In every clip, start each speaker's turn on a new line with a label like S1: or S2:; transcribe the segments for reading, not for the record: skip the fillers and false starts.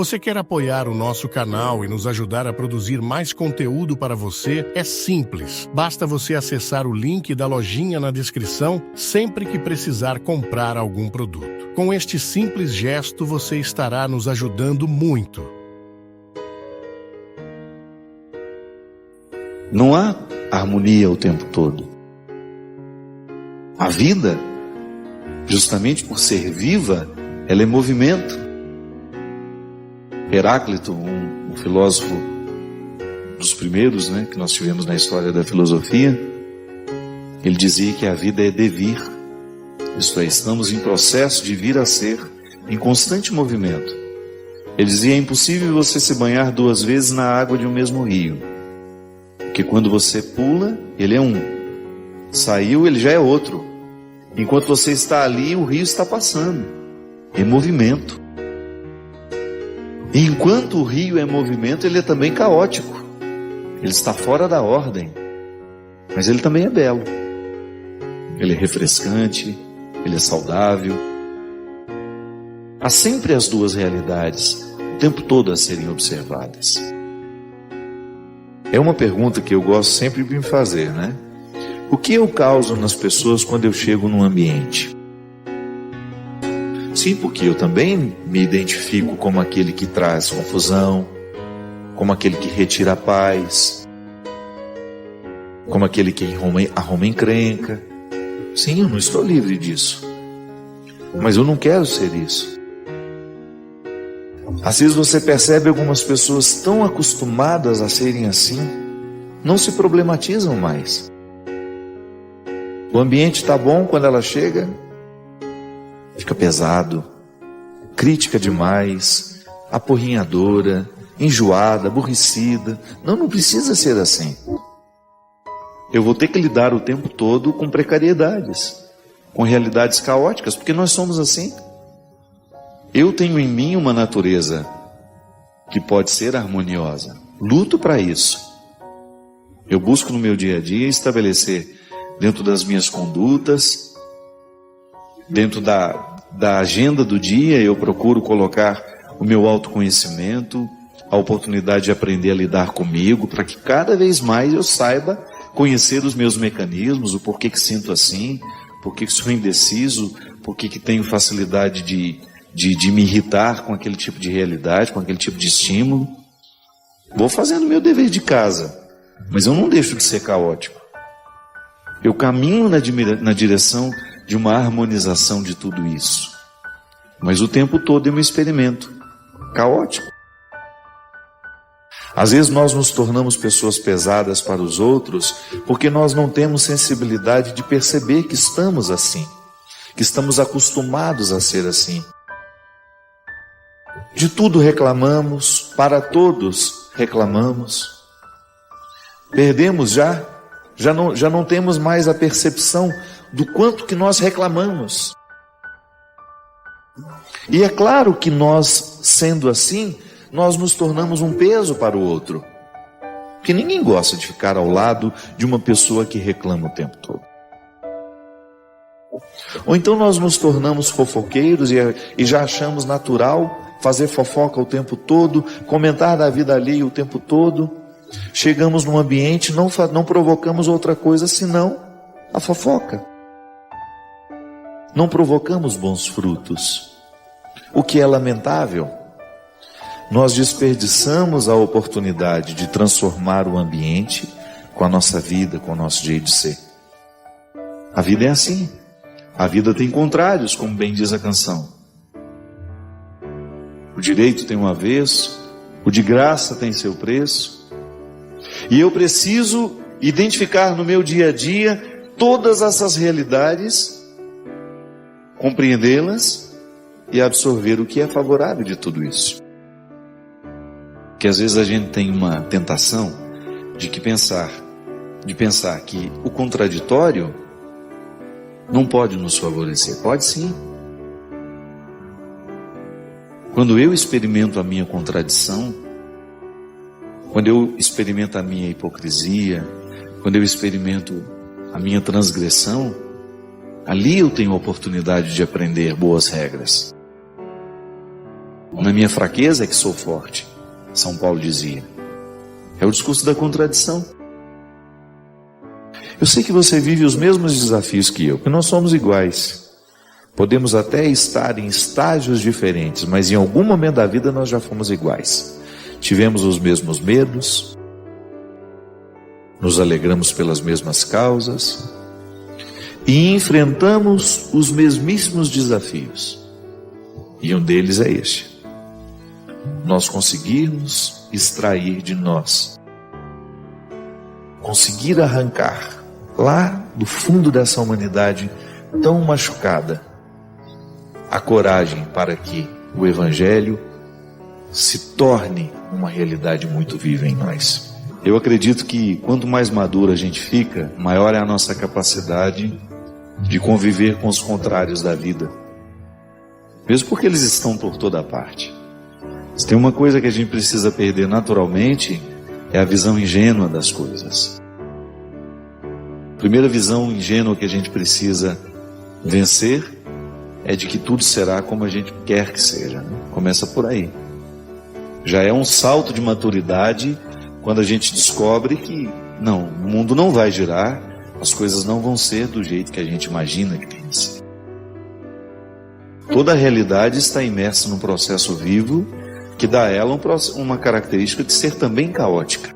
S1: Você quer apoiar o nosso canal e nos ajudar a produzir mais conteúdo para você? É simples. Basta você acessar o link da lojinha na descrição sempre que precisar comprar algum produto. Com este simples gesto, você estará nos ajudando muito.
S2: Não há harmonia o tempo todo. A vida, justamente por ser viva, ela é movimento. Heráclito, um filósofo dos primeiros, que nós tivemos na história da filosofia, ele dizia que a vida é devir, isto é, estamos em processo de vir a ser, em constante movimento. Ele dizia: é impossível você se banhar 2 vezes na água de um mesmo rio, porque quando você pula, ele é um, saiu, ele já é outro. Enquanto você está ali, o rio está passando, é movimento. E enquanto o rio é movimento, ele é também caótico. Ele está fora da ordem, mas ele também é belo. Ele é refrescante, ele é saudável. Há sempre as duas realidades, o tempo todo a serem observadas. É uma pergunta que eu gosto sempre de me fazer, O que eu causo nas pessoas quando eu chego num ambiente? Sim, porque eu também me identifico como aquele que traz confusão, como aquele que retira a paz, como aquele que arruma encrenca. Sim, eu não estou livre disso, mas eu não quero ser isso. Às vezes você percebe algumas pessoas tão acostumadas a serem assim, não se problematizam mais. O ambiente está bom quando ela chega, fica pesado, crítica demais, apurrinhadora, enjoada, aborrecida. Não precisa ser assim. Eu vou ter que lidar o tempo todo com precariedades, com realidades caóticas, porque nós somos assim. Eu tenho em mim uma natureza que pode ser harmoniosa. Luto para isso. Eu busco no meu dia a dia estabelecer dentro das minhas condutas, dentro da agenda do dia, eu procuro colocar o meu autoconhecimento, a oportunidade de aprender a lidar comigo, para que cada vez mais eu saiba conhecer os meus mecanismos, o porquê que sinto assim, porquê que sou indeciso, porquê que tenho facilidade de me irritar com aquele tipo de realidade, com aquele tipo de estímulo. Vou fazendo o meu dever de casa, mas eu não deixo de ser caótico. Eu caminho na direção de uma harmonização de tudo isso. Mas o tempo todo eu me experimento caótico. Às vezes nós nos tornamos pessoas pesadas para os outros porque nós não temos sensibilidade de perceber que estamos assim, que estamos acostumados a ser assim. De tudo reclamamos, para todos reclamamos. Perdemos já não temos mais a percepção do quanto que nós reclamamos. E é claro que nós, sendo assim, nós nos tornamos um peso para o outro. Porque ninguém gosta de ficar ao lado de uma pessoa que reclama o tempo todo. Ou então nós nos tornamos fofoqueiros e já achamos natural fazer fofoca o tempo todo, comentar da vida alheia o tempo todo. Chegamos num ambiente, não provocamos outra coisa senão a fofoca. Não provocamos bons frutos, o que é lamentável. Nós desperdiçamos a oportunidade de transformar o ambiente com a nossa vida, com o nosso jeito de ser. A vida é assim. A vida tem contrários, como bem diz a canção. O direito tem um avesso, o de graça tem seu preço. E eu preciso identificar no meu dia a dia todas essas realidades, compreendê-las e absorver o que é favorável de tudo isso. Porque às vezes a gente tem uma tentação de pensar que o contraditório não pode nos favorecer. Pode sim. Quando eu experimento a minha contradição, quando eu experimento a minha hipocrisia, quando eu experimento a minha transgressão, ali eu tenho a oportunidade de aprender boas regras. Na minha fraqueza é que sou forte, São Paulo dizia. É o discurso da contradição. Eu sei que você vive os mesmos desafios que eu, que nós somos iguais. Podemos até estar em estágios diferentes, mas em algum momento da vida nós já fomos iguais. Tivemos os mesmos medos, nos alegramos pelas mesmas causas e enfrentamos os mesmíssimos desafios. E um deles é este: nós conseguirmos extrair de nós, conseguir arrancar lá do fundo dessa humanidade tão machucada, a coragem para que o Evangelho se torne uma realidade muito viva em nós. Eu acredito que quanto mais maduro a gente fica, maior é a nossa capacidade de conviver com os contrários da vida, mesmo porque eles estão por toda parte. Se tem uma coisa que a gente precisa perder naturalmente, é a visão ingênua das coisas. A primeira visão ingênua que a gente precisa vencer é de que tudo será como a gente quer que seja, né? Começa por aí. Já é um salto de maturidade quando a gente descobre que não, o mundo não vai girar, as coisas não vão ser do jeito que a gente imagina que tem que ser. Toda a realidade está imersa num processo vivo que dá a ela uma característica de ser também caótica.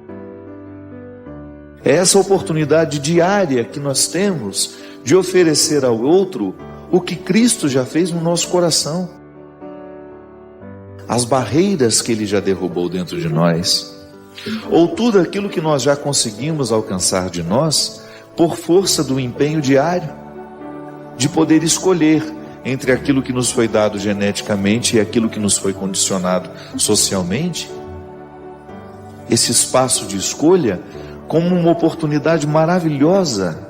S2: É essa oportunidade diária que nós temos de oferecer ao outro o que Cristo já fez no nosso coração. As barreiras que Ele já derrubou dentro de nós, ou tudo aquilo que nós já conseguimos alcançar de nós, por força do empenho diário, de poder escolher entre aquilo que nos foi dado geneticamente e aquilo que nos foi condicionado socialmente. Esse espaço de escolha como uma oportunidade maravilhosa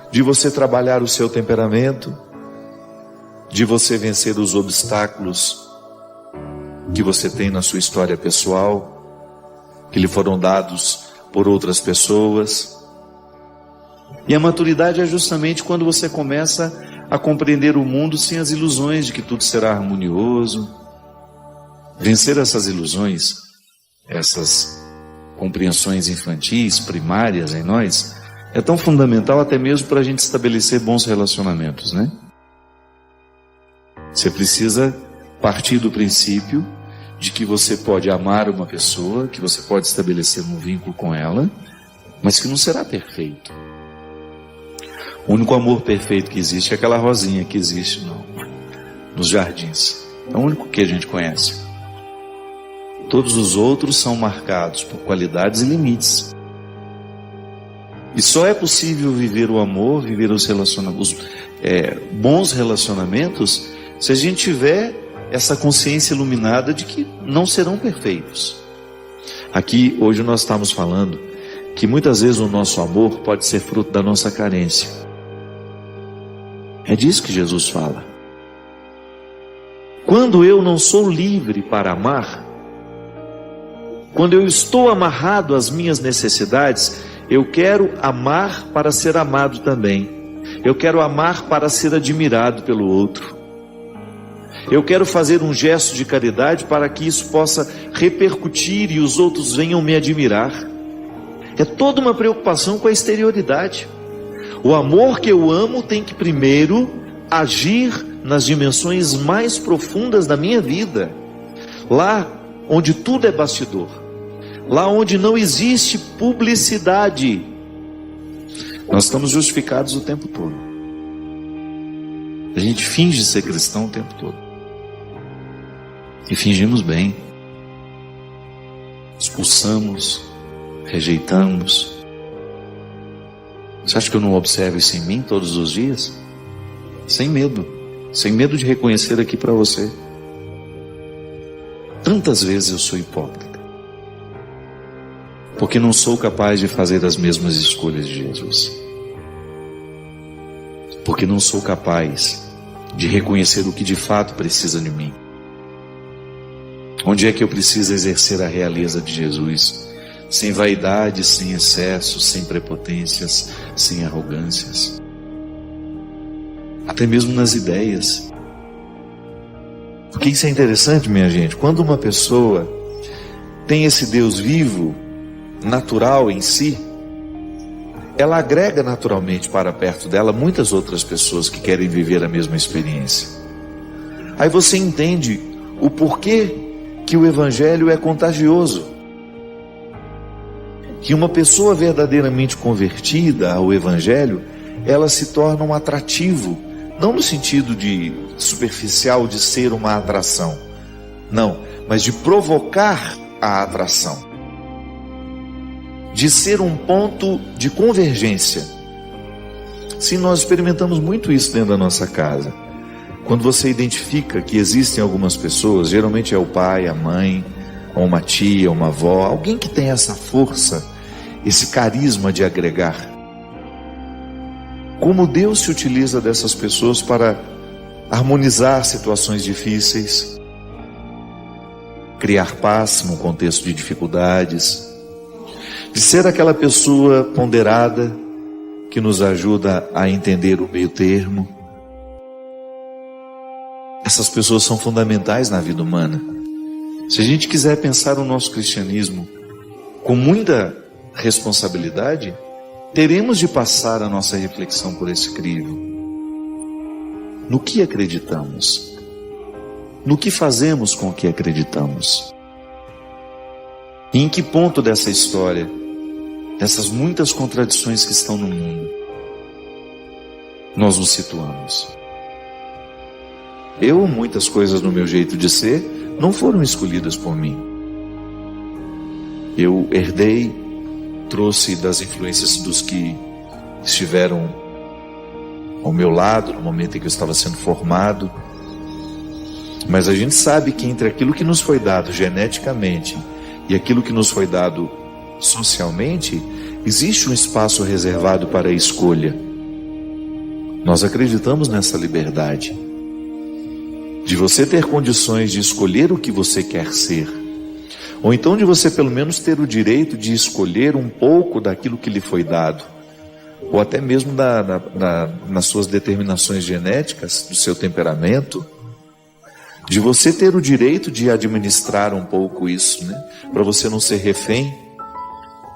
S2: de você trabalhar o seu temperamento, de você vencer os obstáculos que você tem na sua história pessoal, que lhe foram dados por outras pessoas. E a maturidade é justamente quando você começa a compreender o mundo sem as ilusões de que tudo será harmonioso. Vencer essas ilusões, essas compreensões infantis, primárias em nós, é tão fundamental até mesmo para a gente estabelecer bons relacionamentos, né? Você precisa partir do princípio de que você pode amar uma pessoa, que você pode estabelecer um vínculo com ela, mas que não será perfeito. O único amor perfeito que existe é aquela rosinha que existe nos jardins. É o único que a gente conhece. Todos os outros são marcados por qualidades e limites. E só é possível viver o amor, viver os bons relacionamentos, se a gente tiver essa consciência iluminada de que não serão perfeitos. Aqui, hoje nós estamos falando que muitas vezes o nosso amor pode ser fruto da nossa carência. É disso que Jesus fala. Quando eu não sou livre para amar, quando eu estou amarrado às minhas necessidades, eu quero amar para ser amado também. Eu quero amar para ser admirado pelo outro. Eu quero fazer um gesto de caridade para que isso possa repercutir e os outros venham me admirar. É toda uma preocupação com a exterioridade. O amor que eu amo tem que primeiro agir nas dimensões mais profundas da minha vida. Lá onde tudo é bastidor. Lá onde não existe publicidade. Nós estamos justificados o tempo todo. A gente finge ser cristão o tempo todo. E fingimos bem. Expulsamos, rejeitamos. Você acha que eu não observo isso em mim todos os dias? Sem medo. Sem medo de reconhecer aqui para você. Tantas vezes eu sou hipócrita. Porque não sou capaz de fazer as mesmas escolhas de Jesus. Porque não sou capaz de reconhecer o que de fato precisa de mim. Onde é que eu preciso exercer a realeza de Jesus? Sem vaidade, sem excessos, sem prepotências, sem arrogâncias. Até mesmo nas ideias. Porque isso é interessante, minha gente. Quando uma pessoa tem esse Deus vivo, natural em si, ela agrega naturalmente para perto dela muitas outras pessoas que querem viver a mesma experiência. Aí você entende o porquê que o Evangelho é contagioso. Que uma pessoa verdadeiramente convertida ao Evangelho, ela se torna um atrativo, não no sentido de superficial de ser uma atração, não, mas de provocar a atração, de ser um ponto de convergência. Sim, nós experimentamos muito isso dentro da nossa casa. Quando você identifica que existem algumas pessoas, geralmente é o pai, a mãe, ou uma tia, uma avó, alguém que tem essa força, esse carisma de agregar. Como Deus se utiliza dessas pessoas para harmonizar situações difíceis, criar paz num contexto de dificuldades, de ser aquela pessoa ponderada que nos ajuda a entender o meio termo. Essas pessoas são fundamentais na vida humana. Se a gente quiser pensar o nosso cristianismo com muita responsabilidade, teremos de passar a nossa reflexão por esse crivo. No que acreditamos? No que fazemos com o que acreditamos? E em que ponto dessa história, dessas muitas contradições que estão no mundo, nós nos situamos? Muitas coisas no meu jeito de ser não foram escolhidas por mim. Eu herdei, trouxe das influências dos que estiveram ao meu lado no momento em que eu estava sendo formado. Mas a gente sabe que entre aquilo que nos foi dado geneticamente e aquilo que nos foi dado socialmente, existe um espaço reservado para a escolha. Nós acreditamos nessa liberdade de você ter condições de escolher o que você quer ser, ou então de você pelo menos ter o direito de escolher um pouco daquilo que lhe foi dado, ou até mesmo nas suas determinações genéticas, do seu temperamento, de você ter o direito de administrar um pouco isso, né? Para você não ser refém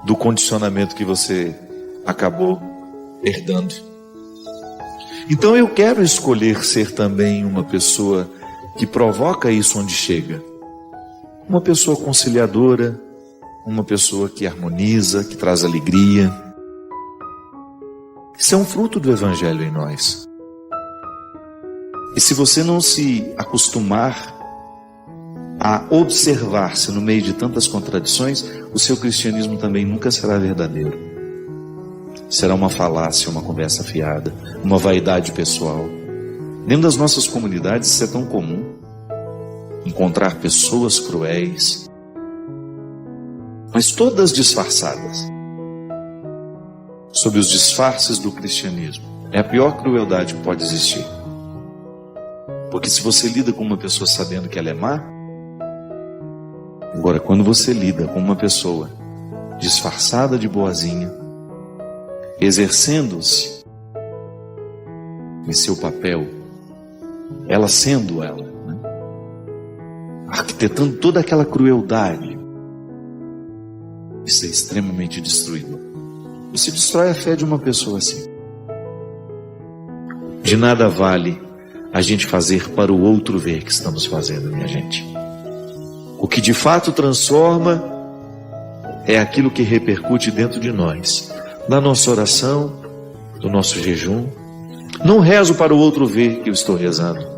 S2: do condicionamento que você acabou herdando. Então eu quero escolher ser também uma pessoa que provoca isso onde chega. Uma pessoa conciliadora, uma pessoa que harmoniza, que traz alegria. Isso é um fruto do Evangelho em nós. E se você não se acostumar a observar-se no meio de tantas contradições, o seu cristianismo também nunca será verdadeiro. Será uma falácia, uma conversa fiada, uma vaidade pessoal. Dentro das nossas comunidades isso é tão comum. Encontrar pessoas cruéis, mas todas disfarçadas, sob os disfarces do cristianismo. É a pior crueldade que pode existir. Porque se você lida com uma pessoa sabendo que ela é má, agora quando você lida com uma pessoa disfarçada de boazinha, exercendo-se em seu papel, ela sendo ela, né? Arquitetando toda aquela crueldade, isso é extremamente destruidor. Você destrói a fé de uma pessoa assim. De nada vale a gente fazer para o outro ver que estamos fazendo, minha gente. O que de fato transforma é aquilo que repercute dentro de nós, da nossa oração, do nosso jejum. Não rezo para o outro ver que eu estou rezando.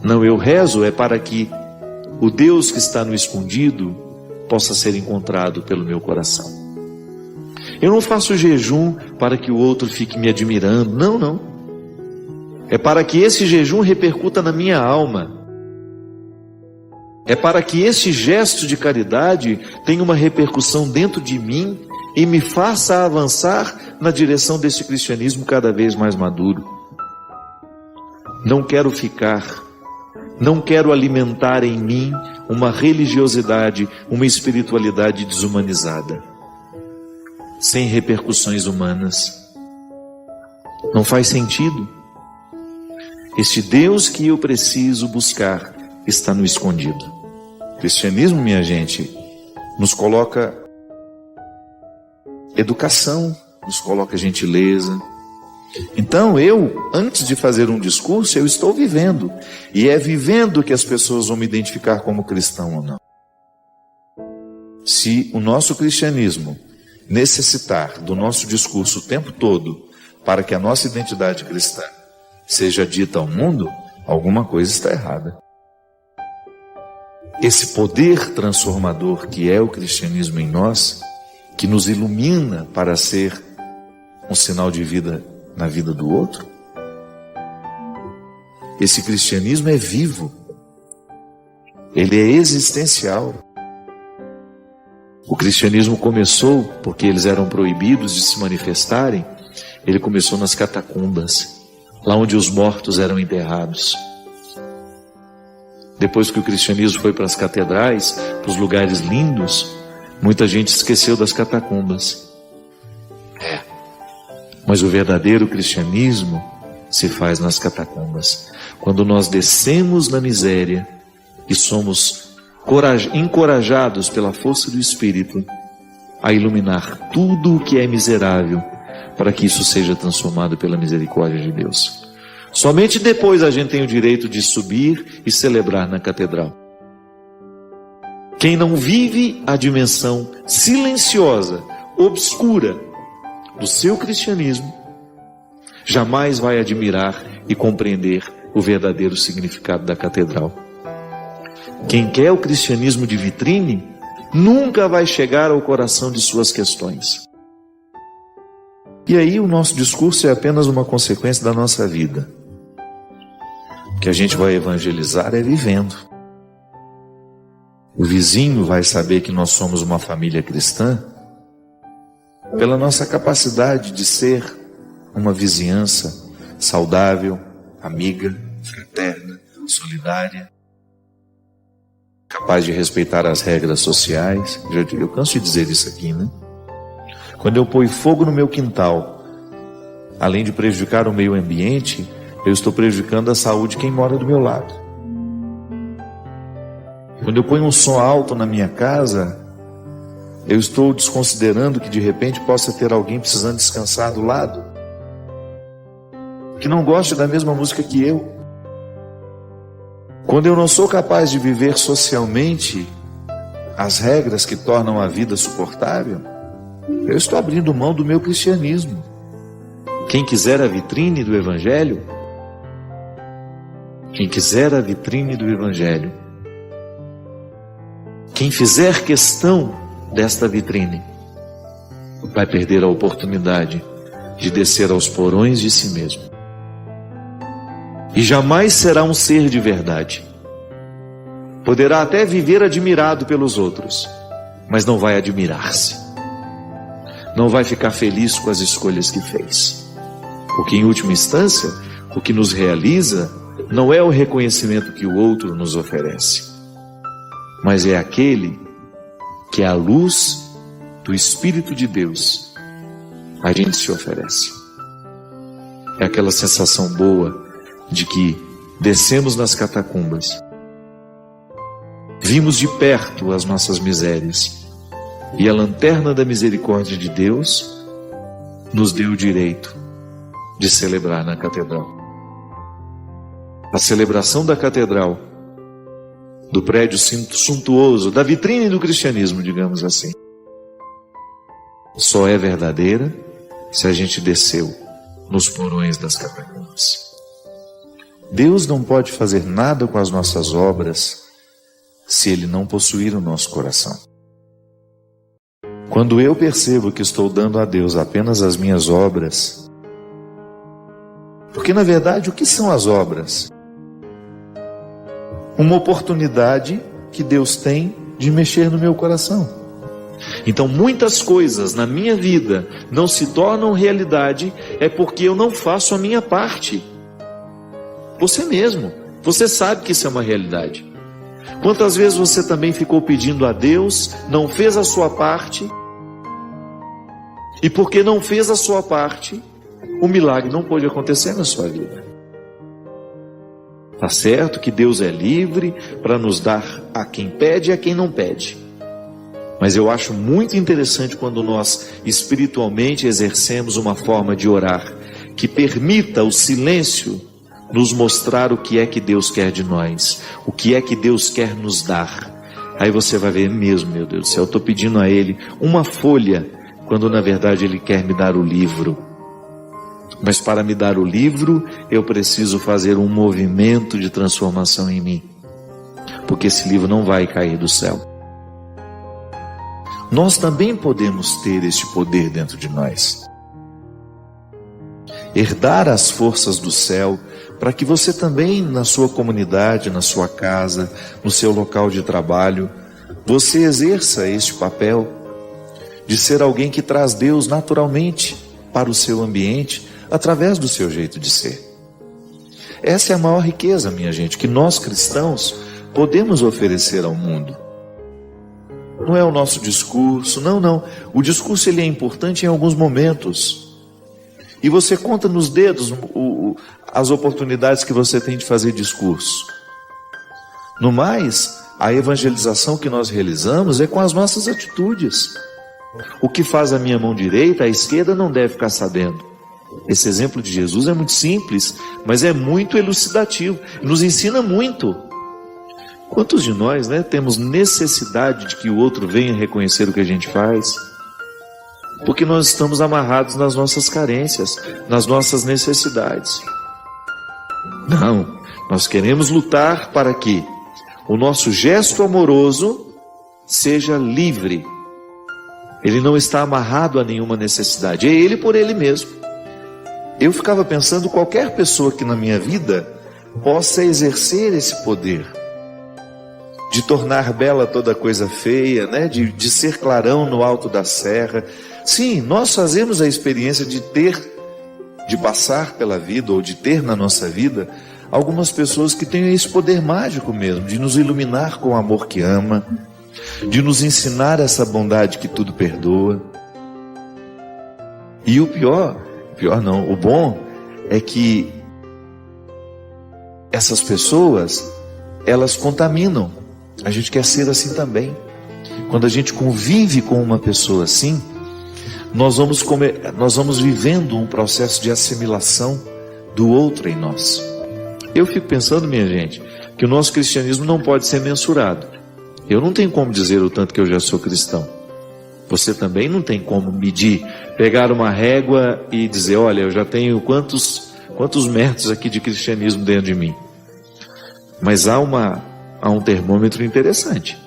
S2: Não, eu rezo é para que o Deus que está no escondido possa ser encontrado pelo meu coração. Eu não faço jejum para que o outro fique me admirando. Não, não. É para que esse jejum repercuta na minha alma. É para que esse gesto de caridade tenha uma repercussão dentro de mim e me faça avançar na direção desse cristianismo cada vez mais maduro. Não quero alimentar em mim uma religiosidade, uma espiritualidade desumanizada, sem repercussões humanas. Não faz sentido. Este Deus que eu preciso buscar está no escondido. O cristianismo, minha gente, nos coloca educação, nos coloca gentileza. Então antes de fazer um discurso, eu estou vivendo. E é vivendo que as pessoas vão me identificar como cristão ou não. Se o nosso cristianismo necessitar do nosso discurso o tempo todo para que a nossa identidade cristã seja dita ao mundo, alguma coisa está errada. Esse poder transformador que é o cristianismo em nós, que nos ilumina para ser um sinal de vida na vida do outro, esse cristianismo é vivo, ele é existencial. O cristianismo começou porque eles eram proibidos de se manifestarem. Ele começou nas catacumbas, lá onde os mortos eram enterrados. Depois que o cristianismo foi para as catedrais, para os lugares lindos, muita gente esqueceu das catacumbas. Mas o verdadeiro cristianismo se faz nas catacumbas, quando nós descemos na miséria e somos encorajados pela força do Espírito a iluminar tudo o que é miserável, para que isso seja transformado pela misericórdia de Deus. Somente depois a gente tem o direito de subir e celebrar na catedral. Quem não vive a dimensão silenciosa, obscura do seu cristianismo, jamais vai admirar e compreender o verdadeiro significado da catedral. Quem quer o cristianismo de vitrine, nunca vai chegar ao coração de suas questões. E aí o nosso discurso é apenas uma consequência da nossa vida. O que a gente vai evangelizar é vivendo. O vizinho vai saber que nós somos uma família cristã pela nossa capacidade de ser uma vizinhança saudável, amiga, fraterna, solidária, capaz de respeitar as regras sociais. Eu canso de dizer isso aqui, né? Quando eu ponho fogo no meu quintal, além de prejudicar o meio ambiente, eu estou prejudicando a saúde de quem mora do meu lado. Quando eu ponho um som alto na minha casa, eu estou desconsiderando que de repente possa ter alguém precisando descansar do lado, que não gosta da mesma música que eu. Quando eu não sou capaz de viver socialmente as regras que tornam a vida suportável, eu estou abrindo mão do meu cristianismo. Quem quiser a vitrine do Evangelho, quem fizer questão desta vitrine, vai perder a oportunidade de descer aos porões de si mesmo. E jamais será um ser de verdade. Poderá até viver admirado pelos outros, mas não vai admirar-se. Não vai ficar feliz com as escolhas que fez. Porque em última instância, o que nos realiza não é o reconhecimento que o outro nos oferece, mas é aquele que à luz do Espírito de Deus a gente se oferece. É aquela sensação boa de que descemos nas catacumbas, vimos de perto as nossas misérias, e a lanterna da misericórdia de Deus nos deu o direito de celebrar na catedral. A celebração da catedral, do prédio suntuoso, da vitrine do cristianismo, digamos assim, só é verdadeira se a gente desceu nos porões das catacumbas. Deus não pode fazer nada com as nossas obras se Ele não possuir o nosso coração. Quando eu percebo que estou dando a Deus apenas as minhas obras, porque na verdade o que são as obras? Uma oportunidade que Deus tem de mexer no meu coração. Então muitas coisas na minha vida não se tornam realidade é porque eu não faço a minha parte. Você mesmo, você sabe que isso é uma realidade. Quantas vezes você também ficou pedindo a Deus, não fez a sua parte, e porque não fez a sua parte, o milagre não pôde acontecer na sua vida. Tá certo que Deus é livre para nos dar a quem pede e a quem não pede. Mas eu acho muito interessante quando nós espiritualmente exercemos uma forma de orar que permita o silêncio nos mostrar o que é que Deus quer de nós, o que é que Deus quer nos dar. Aí você vai ver mesmo, meu Deus do céu, eu estou pedindo a Ele uma folha, quando na verdade Ele quer me dar o livro. Mas para me dar o livro, eu preciso fazer um movimento de transformação em mim, porque esse livro não vai cair do céu. Nós também podemos ter este poder dentro de nós. Herdar as forças do céu, para que você também, na sua comunidade, na sua casa, no seu local de trabalho, você exerça este papel de ser alguém que traz Deus naturalmente para o seu ambiente, através do seu jeito de ser. Essa é a maior riqueza, minha gente, que nós cristãos podemos oferecer ao mundo. Não é o nosso discurso, não. O discurso ele é importante em alguns momentos. E você conta nos dedos as oportunidades que você tem de fazer discurso. No mais, a evangelização que nós realizamos é com as nossas atitudes. O que faz a minha mão direita, a esquerda não deve ficar sabendo. Esse exemplo de Jesus é muito simples, mas é muito elucidativo, nos ensina muito. Quantos de nós, temos necessidade de que o outro venha reconhecer o que a gente faz? Porque nós estamos amarrados nas nossas carências, nas nossas necessidades. Não, nós queremos lutar para que o nosso gesto amoroso seja livre. Ele não está amarrado a nenhuma necessidade, é ele por ele mesmo. Eu ficava pensando, qualquer pessoa que na minha vida possa exercer esse poder, de tornar bela toda coisa feia, de ser clarão no alto da serra. Sim, nós fazemos a experiência de passar pela vida, ou de ter na nossa vida, algumas pessoas que têm esse poder mágico mesmo, de nos iluminar com o amor que ama, de nos ensinar essa bondade que tudo perdoa. E o bom é que essas pessoas, elas contaminam. A gente quer ser assim também. Quando a gente convive com uma pessoa assim, nós vamos vivendo um processo de assimilação do outro em nós. Eu fico pensando, minha gente, que o nosso cristianismo não pode ser mensurado. Eu não tenho como dizer o tanto que eu já sou cristão. Você também não tem como medir, pegar uma régua e dizer, olha, eu já tenho quantos metros aqui de cristianismo dentro de mim. Mas há um termômetro interessante.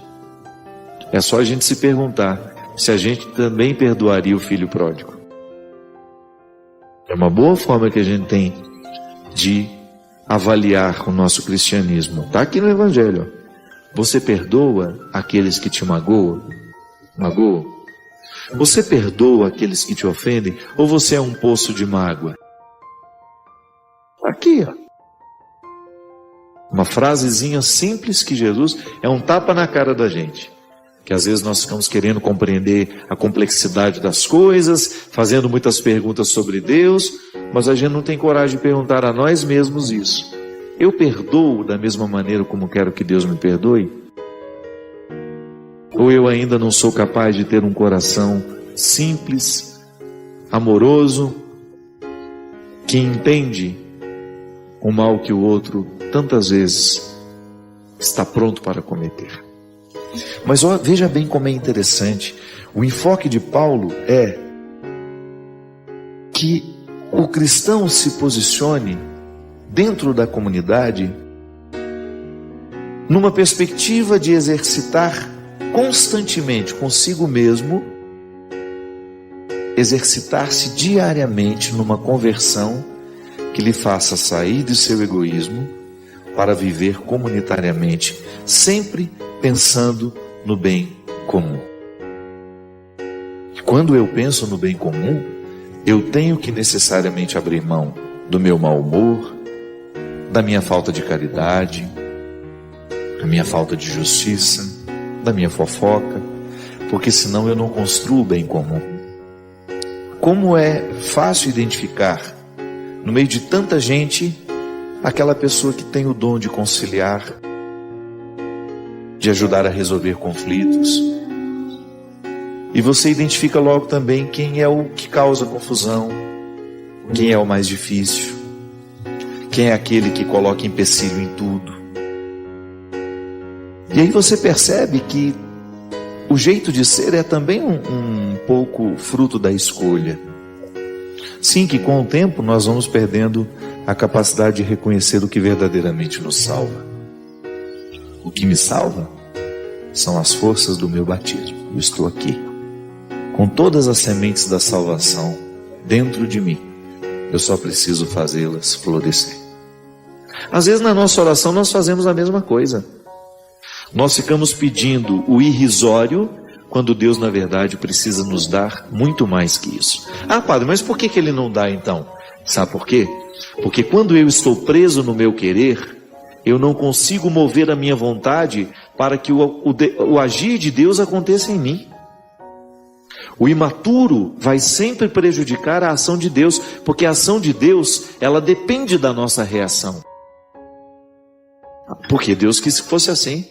S2: É só a gente se perguntar se a gente também perdoaria o filho pródigo. É uma boa forma que a gente tem de avaliar o nosso cristianismo. Está aqui no Evangelho. Você perdoa aqueles que te magoam? Você perdoa aqueles que te ofendem? Ou você é um poço de mágoa? Aqui, ó. Uma frasezinha simples que Jesus é um tapa na cara da gente. Que às vezes nós ficamos querendo compreender a complexidade das coisas, fazendo muitas perguntas sobre Deus, mas a gente não tem coragem de perguntar a nós mesmos isso. Eu perdoo da mesma maneira como quero que Deus me perdoe? Ou eu ainda não sou capaz de ter um coração simples, amoroso, que entende o mal que o outro tantas vezes está pronto para cometer? Mas veja bem como é interessante. O enfoque de Paulo é que o cristão se posicione dentro da comunidade numa perspectiva de exercitar constantemente consigo mesmo, exercitar-se diariamente numa conversão que lhe faça sair do seu egoísmo para viver comunitariamente, sempre pensando no bem comum. Quando eu penso no bem comum, eu tenho que necessariamente abrir mão do meu mau humor, da minha falta de caridade, da minha falta de justiça, da minha fofoca, porque senão eu não construo o bem comum. Como é fácil identificar, no meio de tanta gente, aquela pessoa que tem o dom de conciliar, de ajudar a resolver conflitos. E você identifica logo também quem é o que causa confusão, quem é o mais difícil, quem é aquele que coloca empecilho em tudo. E aí você percebe que o jeito de ser é também um pouco fruto da escolha. Sim, que com o tempo nós vamos perdendo a capacidade de reconhecer o que verdadeiramente nos salva. O que me salva são as forças do meu batismo. Eu estou aqui, com todas as sementes da salvação dentro de mim. Eu só preciso fazê-las florescer. Às vezes na nossa oração nós fazemos a mesma coisa. Nós ficamos pedindo o irrisório, quando Deus na verdade precisa nos dar muito mais que isso. Ah, padre, mas por que Ele não dá então? Sabe por quê? Porque quando eu estou preso no meu querer, eu não consigo mover a minha vontade para que o agir de Deus aconteça em mim. O imaturo vai sempre prejudicar a ação de Deus, porque a ação de Deus, ela depende da nossa reação. Porque Deus quis que fosse assim.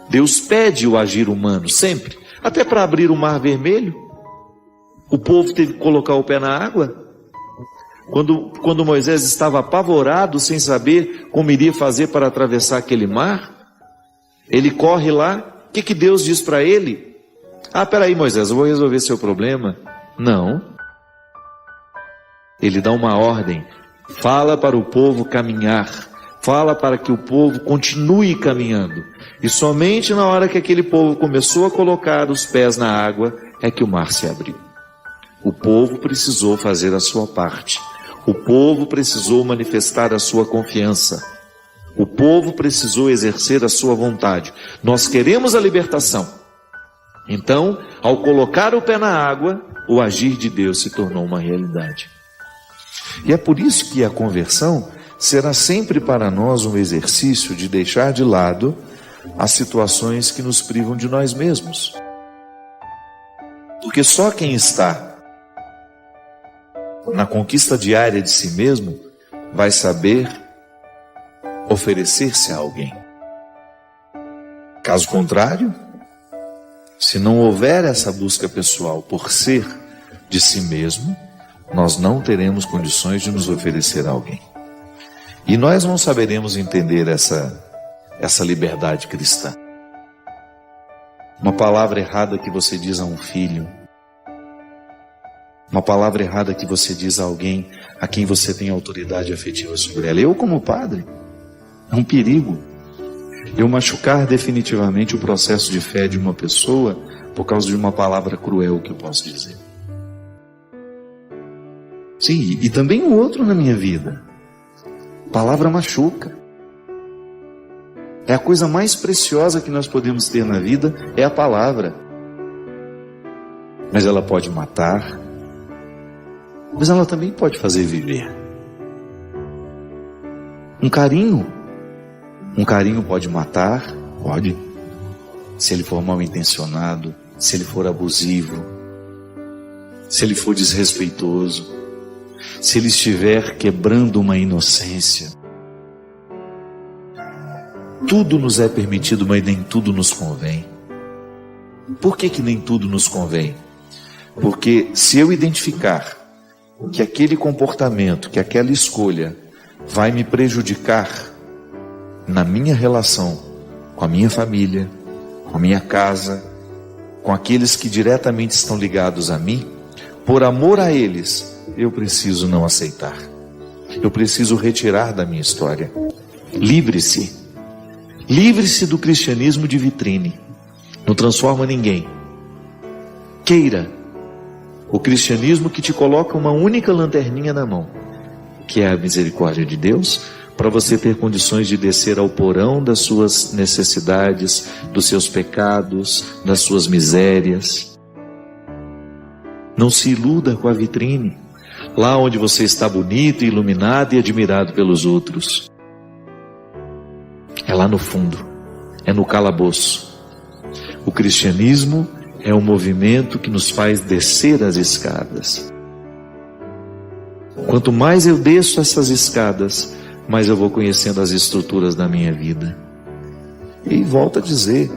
S2: Deus pede o agir humano, sempre. Até para abrir o mar vermelho, o povo teve que colocar o pé na água. Quando Moisés estava apavorado, sem saber como iria fazer para atravessar aquele mar, ele corre lá, o que Deus diz para ele? Ah, peraí Moisés, eu vou resolver seu problema. Não. Ele dá uma ordem, fala para o povo caminhar, fala para que o povo continue caminhando. E somente na hora que aquele povo começou a colocar os pés na água, é que o mar se abriu. O povo precisou fazer a sua parte. O povo precisou manifestar a sua confiança. O povo precisou exercer a sua vontade. Nós queremos a libertação. Então, ao colocar o pé na água, o agir de Deus se tornou uma realidade. E é por isso que a conversão será sempre para nós um exercício de deixar de lado as situações que nos privam de nós mesmos. Porque só quem está na conquista diária de si mesmo vai saber oferecer-se a alguém. Caso contrário, se não houver essa busca pessoal por ser de si mesmo, nós não teremos condições de nos oferecer a alguém. E nós não saberemos entender essa liberdade cristã. Uma palavra errada que você diz a um filho, uma palavra errada que você diz a alguém a quem você tem autoridade afetiva sobre ela. Eu, como padre, é um perigo eu machucar definitivamente o processo de fé de uma pessoa por causa de uma palavra cruel que eu posso dizer. Sim, e também o outro na minha vida. Palavra machuca. É a coisa mais preciosa que nós podemos ter na vida, é a palavra. Mas ela pode matar, mas ela também pode fazer viver. Um carinho pode matar, pode, se ele for mal intencionado, se ele for abusivo, se ele for desrespeitoso, se ele estiver quebrando uma inocência. Tudo nos é permitido, mas nem tudo nos convém. Por que nem tudo nos convém? Porque se eu identificar que aquele comportamento, que aquela escolha vai me prejudicar na minha relação com a minha família, com a minha casa, com aqueles que diretamente estão ligados a mim, por amor a eles, eu preciso não aceitar. Eu preciso retirar da minha história. Livre-se. Livre-se do cristianismo de vitrine. Não transforma ninguém. Queira o cristianismo que te coloca uma única lanterninha na mão, que é a misericórdia de Deus, para você ter condições de descer ao porão das suas necessidades, dos seus pecados, das suas misérias. Não se iluda com a vitrine, lá onde você está bonito, iluminado e admirado pelos outros. É lá no fundo, é no calabouço. O cristianismo é um movimento que nos faz descer as escadas. Quanto mais eu desço essas escadas, mais eu vou conhecendo as estruturas da minha vida. E volto a dizer,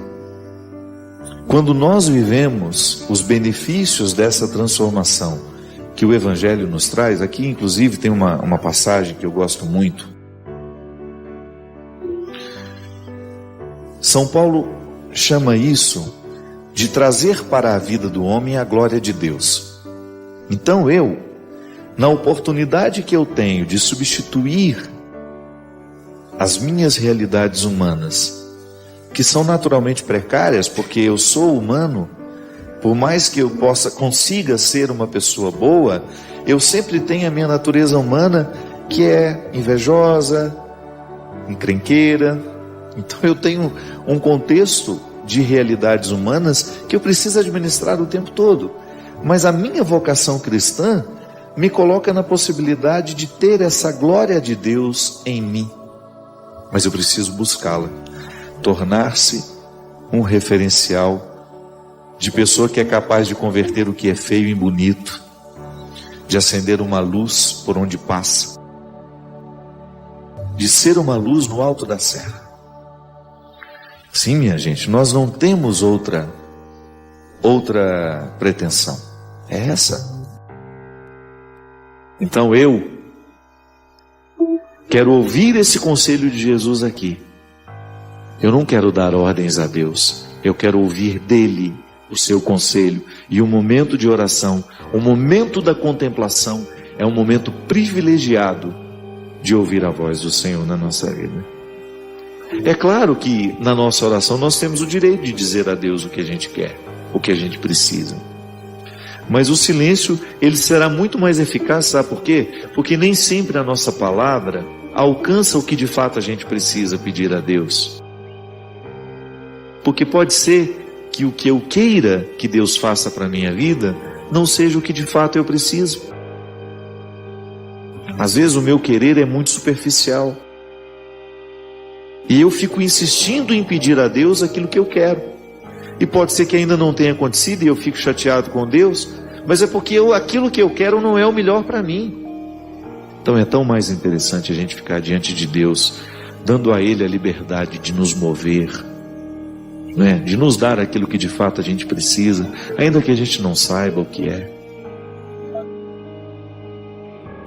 S2: quando nós vivemos os benefícios dessa transformação que o Evangelho nos traz, aqui inclusive tem uma passagem que eu gosto muito. São Paulo chama isso de trazer para a vida do homem a glória de Deus. Então eu, na oportunidade que eu tenho de substituir as minhas realidades humanas, que são naturalmente precárias, porque eu sou humano, por mais que eu consiga ser uma pessoa boa, eu sempre tenho a minha natureza humana que é invejosa, encrenqueira. Então eu tenho um contexto de realidades humanas que eu preciso administrar o tempo todo. Mas a minha vocação cristã me coloca na possibilidade de ter essa glória de Deus em mim. Mas eu preciso buscá-la, tornar-se um referencial de pessoa que é capaz de converter o que é feio em bonito, de acender uma luz por onde passa, de ser uma luz no alto da serra. Sim, minha gente, nós não temos outra pretensão, é essa. Então eu quero ouvir esse conselho de Jesus aqui. Eu não quero dar ordens a Deus, eu quero ouvir dele o seu conselho. E o momento de oração, o momento da contemplação, é um momento privilegiado de ouvir a voz do Senhor na nossa vida. É claro que na nossa oração nós temos o direito de dizer a Deus o que a gente quer, o que a gente precisa. Mas o silêncio, ele será muito mais eficaz, sabe por quê? Porque nem sempre a nossa palavra alcança o que de fato a gente precisa pedir a Deus. Porque pode ser que o que eu queira que Deus faça para a minha vida não seja o que de fato eu preciso. Às vezes o meu querer é muito superficial. E eu fico insistindo em pedir a Deus aquilo que eu quero. E pode ser que ainda não tenha acontecido e eu fico chateado com Deus, mas é porque aquilo que eu quero não é o melhor para mim. Então é tão mais interessante a gente ficar diante de Deus, dando a Ele a liberdade de nos mover, né? De nos dar aquilo que de fato a gente precisa, ainda que a gente não saiba o que é.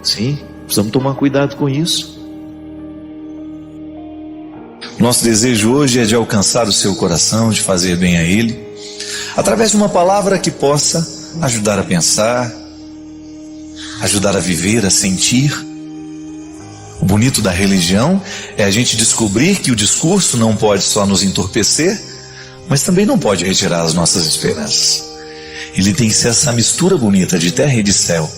S2: Sim, precisamos tomar cuidado com isso.
S3: Nosso desejo hoje é de alcançar o seu coração, de fazer bem a ele, através de uma palavra que possa ajudar a pensar, ajudar a viver, a sentir. O bonito da religião é a gente descobrir que o discurso não pode só nos entorpecer, mas também não pode retirar as nossas esperanças. Ele tem que ser essa mistura bonita de terra e de céu,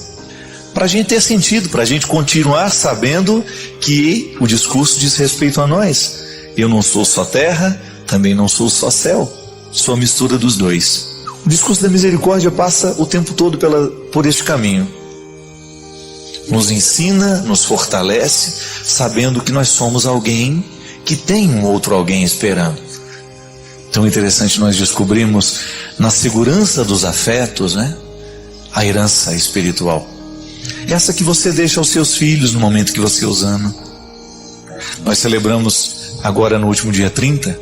S3: para a gente ter sentido, para a gente continuar sabendo que o discurso diz respeito a nós. Eu não sou só terra, também não sou só céu, sou a mistura dos dois. O discurso da misericórdia passa o tempo todo por este caminho. Nos ensina, nos fortalece, sabendo que nós somos alguém que tem um outro alguém esperando. Tão interessante nós descobrimos na segurança dos afetos, né? A herança espiritual. Essa que você deixa aos seus filhos no momento que você os ama. Nós celebramos agora no último dia 30,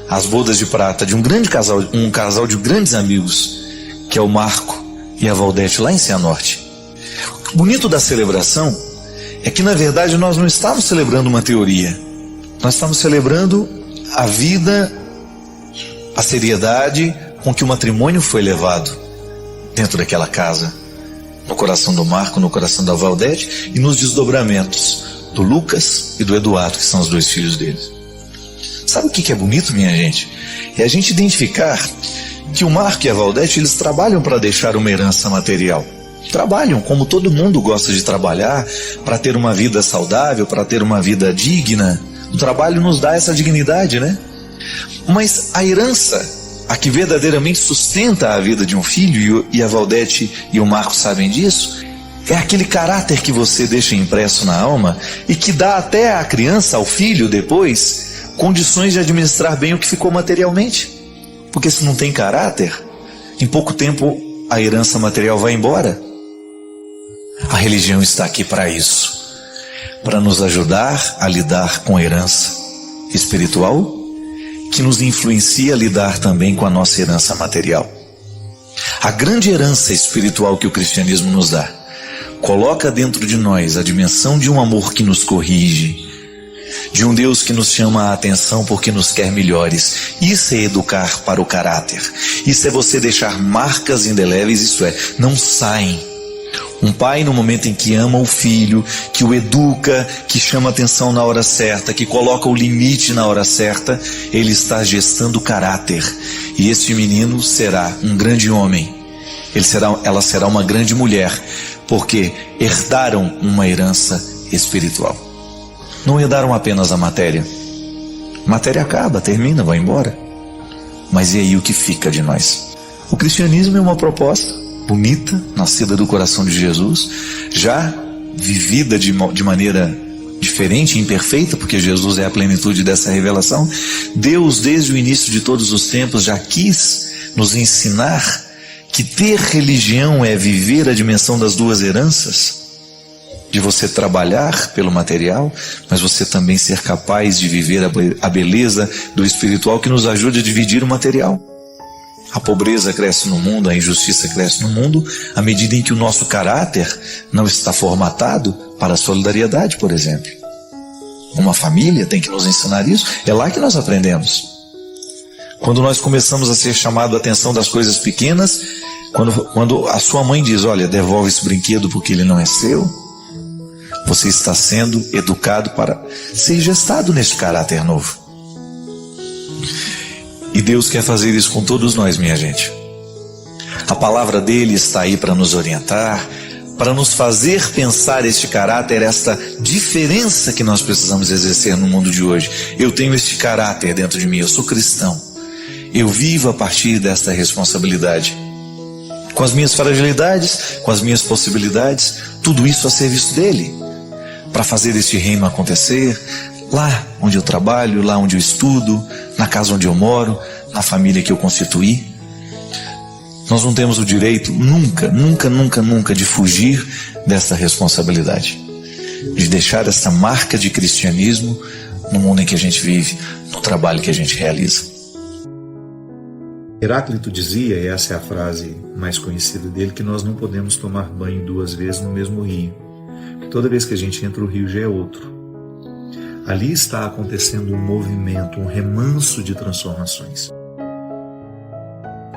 S3: as bodas de prata de um casal de grandes amigos, que é o Marco e a Valdete, lá em Cianorte. O bonito da celebração é que, na verdade, nós não estamos celebrando uma teoria. Nós estamos celebrando a vida, a seriedade com que o matrimônio foi levado dentro daquela casa. No coração do Marco, no coração da Valdete e nos desdobramentos do Lucas e do Eduardo, que são os dois filhos deles. Sabe o que é bonito, minha gente? É a gente identificar que o Marco e a Valdete, eles trabalham para deixar uma herança material. Trabalham como todo mundo gosta de trabalhar, para ter uma vida saudável, para ter uma vida digna. O trabalho nos dá essa dignidade, né? Mas a herança, a que verdadeiramente sustenta a vida de um filho, e a Valdete e o Marco sabem disso, é aquele caráter que você deixa impresso na alma e que dá até à criança, ao filho depois, condições de administrar bem o que ficou materialmente. Porque se não tem caráter, em pouco tempo a herança material vai embora. A religião está aqui para isso, para nos ajudar a lidar com a herança espiritual, que nos influencia a lidar também com a nossa herança material. A grande herança espiritual que o cristianismo nos dá coloca dentro de nós a dimensão de um amor que nos corrige, de um Deus que nos chama a atenção porque nos quer melhores. Isso é educar para o caráter. Isso é você deixar marcas indeléveis, isso é, não saem. Um pai, no momento em que ama o filho, que o educa, que chama atenção na hora certa, que coloca o limite na hora certa, ele está gestando caráter. E esse menino será um grande homem. Ela será uma grande mulher, porque herdaram uma herança espiritual. Não herdaram apenas a matéria. A matéria acaba, termina, vai embora. Mas e aí o que fica de nós? O cristianismo é uma proposta bonita, nascida do coração de Jesus, já vivida de maneira diferente, imperfeita, porque Jesus é a plenitude dessa revelação. Deus, desde o início de todos os tempos, já quis nos ensinar que ter religião é viver a dimensão das duas heranças, de você trabalhar pelo material, mas você também ser capaz de viver a beleza do espiritual que nos ajude a dividir o material. A pobreza cresce no mundo, a injustiça cresce no mundo, à medida em que o nosso caráter não está formatado para a solidariedade, por exemplo. Uma família tem que nos ensinar isso, é lá que nós aprendemos. Quando nós começamos a ser chamados a atenção das coisas pequenas, quando a sua mãe diz, olha, devolve esse brinquedo porque ele não é seu, você está sendo educado para ser gestado neste caráter novo. E Deus quer fazer isso com todos nós, minha gente. A palavra dele está aí para nos orientar, para nos fazer pensar este caráter, esta diferença que nós precisamos exercer no mundo de hoje. Eu tenho este caráter dentro de mim, eu sou cristão. Eu vivo a partir desta responsabilidade. Com as minhas fragilidades, com as minhas possibilidades, tudo isso a serviço dele, para fazer este reino acontecer, lá onde eu trabalho, lá onde eu estudo, na casa onde eu moro, na família que eu constituí. Nós não temos o direito nunca de fugir dessa responsabilidade, de deixar essa marca de cristianismo no mundo em que a gente vive, no trabalho que a gente realiza.
S2: Heráclito dizia, e essa é a frase mais conhecida dele, que nós não podemos tomar banho 2 vezes no mesmo rio. Toda vez que a gente entra, o rio já é outro. Ali está acontecendo um movimento, um remanso de transformações.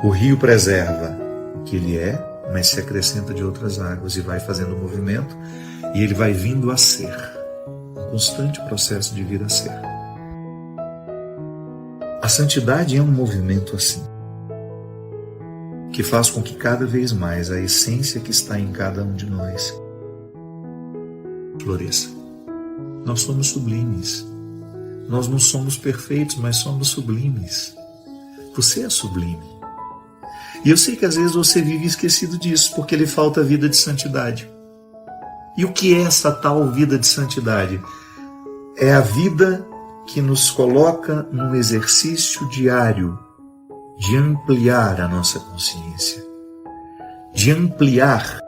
S2: O rio preserva o que ele é, mas se acrescenta de outras águas e vai fazendo movimento, e ele vai vindo a ser. Um constante processo de vir a ser. A santidade é um movimento assim, que faz com que cada vez mais a essência que está em cada um de nós floresça. Nós somos sublimes. Nós não somos perfeitos, mas somos sublimes. Você é sublime. E eu sei que às vezes você vive esquecido disso, porque lhe falta vida de santidade. E o que é essa tal vida de santidade? É a vida que nos coloca num exercício diário de ampliar a nossa consciência, de ampliar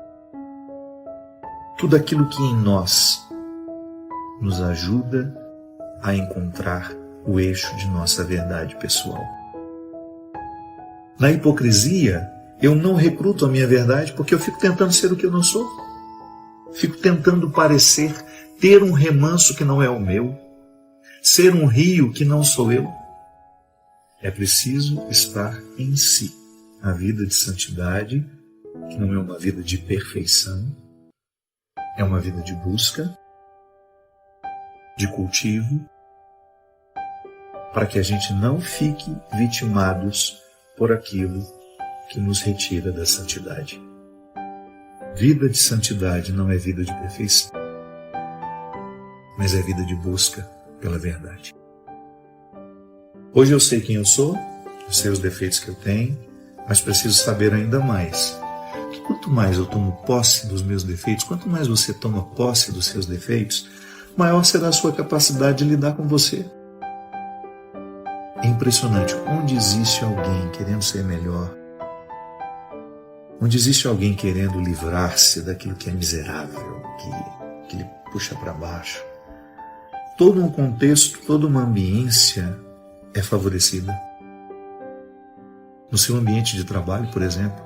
S2: tudo aquilo que em nós nos ajuda a encontrar o eixo de nossa verdade pessoal. Na hipocrisia, eu não recruto a minha verdade porque eu fico tentando ser o que eu não sou. Fico tentando parecer, ter um remanso que não é o meu, ser um rio que não sou eu. É preciso estar em si. A vida de santidade, que não é uma vida de perfeição, é uma vida de busca, de cultivo, para que a gente não fique vitimados por aquilo que nos retira da santidade. Vida de santidade não é vida de perfeição, mas é vida de busca pela verdade. Hoje eu sei quem eu sou, eu sei os defeitos que eu tenho, mas preciso saber ainda mais. Que quanto mais eu tomo posse dos meus defeitos, quanto mais você toma posse dos seus defeitos, maior será a sua capacidade de lidar com você. É impressionante, onde existe alguém querendo ser melhor, onde existe alguém querendo livrar-se daquilo que é miserável, que lhe puxa para baixo, todo um contexto, toda uma ambiência é favorecida. No seu ambiente de trabalho, por exemplo,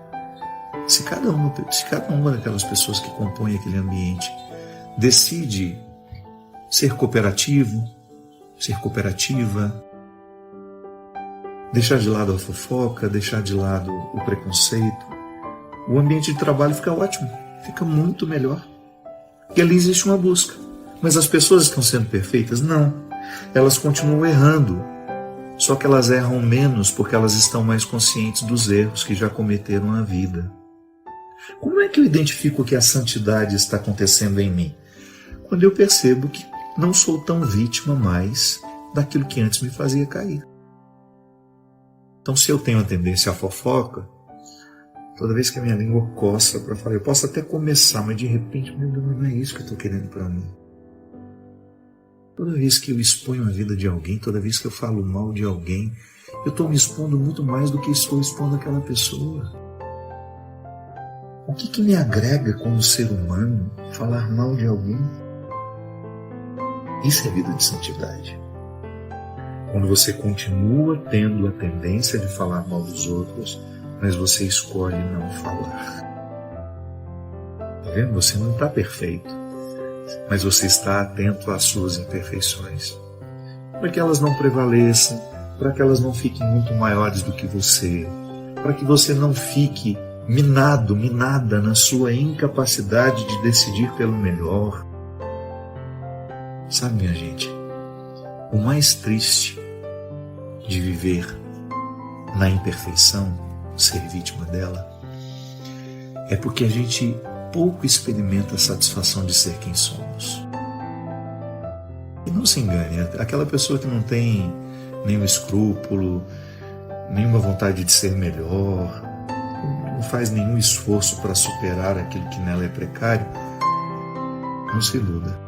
S2: se cada uma daquelas pessoas que compõem aquele ambiente decide ser cooperativo, ser cooperativa, deixar de lado a fofoca, deixar de lado o preconceito, o ambiente de trabalho fica ótimo, fica muito melhor. Porque ali existe uma busca. Mas as pessoas estão sendo perfeitas? Não. Elas continuam errando. Só que elas erram menos porque elas estão mais conscientes dos erros que já cometeram na vida. Como é que eu identifico que a santidade está acontecendo em mim? Quando eu percebo que não sou tão vítima mais daquilo que antes me fazia cair. Então, se eu tenho a tendência à fofoca, toda vez que a minha língua coça para falar, eu posso até começar, mas de repente, meu Deus, não é isso que eu estou querendo para mim. Toda vez que eu exponho a vida de alguém, toda vez que eu falo mal de alguém, eu estou me expondo muito mais do que estou expondo aquela pessoa. O que me agrega como ser humano falar mal de alguém? Isso é vida de santidade. Quando você continua tendo a tendência de falar mal dos outros, mas você escolhe não falar. Tá vendo? Você não está perfeito, mas você está atento às suas imperfeições. Para que elas não prevaleçam, para que elas não fiquem muito maiores do que você, para que você não fique minada na sua incapacidade de decidir pelo melhor. Sabe, minha gente, o mais triste de viver na imperfeição, ser vítima dela, é porque a gente pouco experimenta a satisfação de ser quem somos. E não se engane, aquela pessoa que não tem nenhum escrúpulo, nenhuma vontade de ser melhor, não faz nenhum esforço para superar aquilo que nela é precário, não se iluda.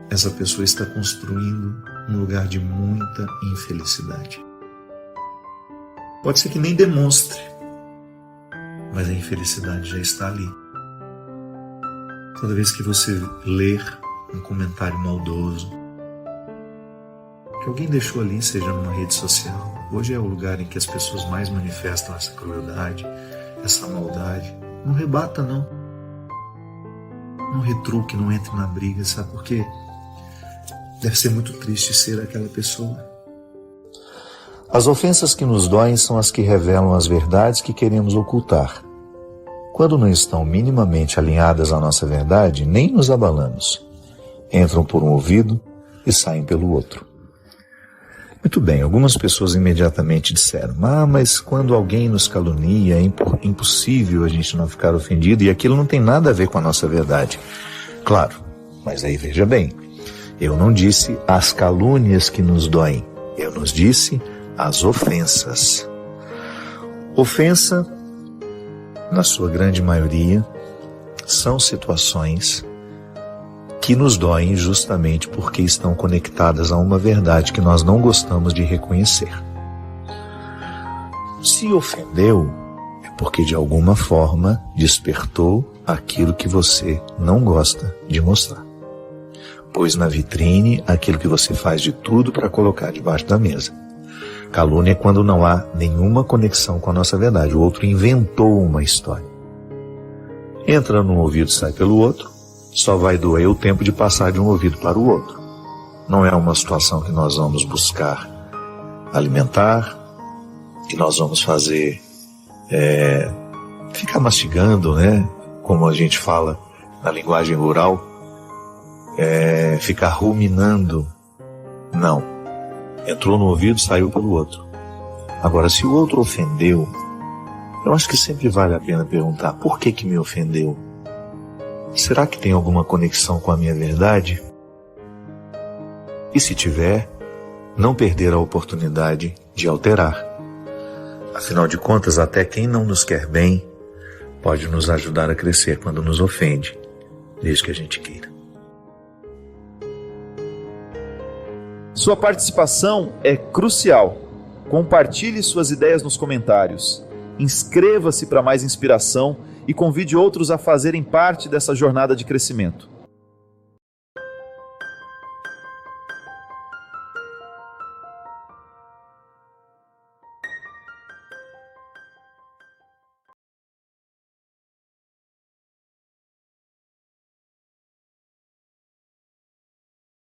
S2: Essa pessoa está construindo um lugar de muita infelicidade. Pode ser que nem demonstre, mas a infelicidade já está ali. Toda vez que você ler um comentário maldoso, que alguém deixou ali, seja numa rede social, hoje é o lugar em que as pessoas mais manifestam essa crueldade, essa maldade, não rebata não. Não retruque, não entre na briga, sabe por quê? Deve ser muito triste ser aquela pessoa.
S3: As ofensas que nos doem são as que revelam as verdades que queremos ocultar. Quando não estão minimamente alinhadas à nossa verdade, nem nos abalamos. Entram por um ouvido e saem pelo outro. Muito bem, algumas pessoas imediatamente disseram, mas quando alguém nos calunia, é impossível a gente não ficar ofendido e aquilo não tem nada a ver com a nossa verdade. Claro, mas aí veja bem, eu não disse as calúnias que nos doem, eu nos disse as ofensas. Ofensa, na sua grande maioria, são situações que nos doem justamente porque estão conectadas a uma verdade que nós não gostamos de reconhecer. Se ofendeu, é porque de alguma forma despertou aquilo que você não gosta de mostrar. Pôs na vitrine aquilo que você faz de tudo para colocar debaixo da mesa. Calúnia é quando não há nenhuma conexão com a nossa verdade. O outro inventou uma história. Entra num ouvido e sai pelo outro, só vai doer o tempo de passar de um ouvido para o outro. Não é uma situação que nós vamos buscar alimentar, que nós vamos fazer ficar mastigando, né? Como a gente fala na linguagem rural, ficar ruminando. Não. Entrou no ouvido, saiu pelo outro. Agora, se o outro ofendeu, eu acho que sempre vale a pena perguntar, por que me ofendeu? Será que tem alguma conexão com a minha verdade? E se tiver, não perder a oportunidade de alterar. Afinal de contas, até quem não nos quer bem pode nos ajudar a crescer quando nos ofende, desde que a gente queira.
S4: Sua participação é crucial. Compartilhe suas ideias nos comentários. Inscreva-se para mais inspiração e convide outros a fazerem parte dessa jornada de crescimento.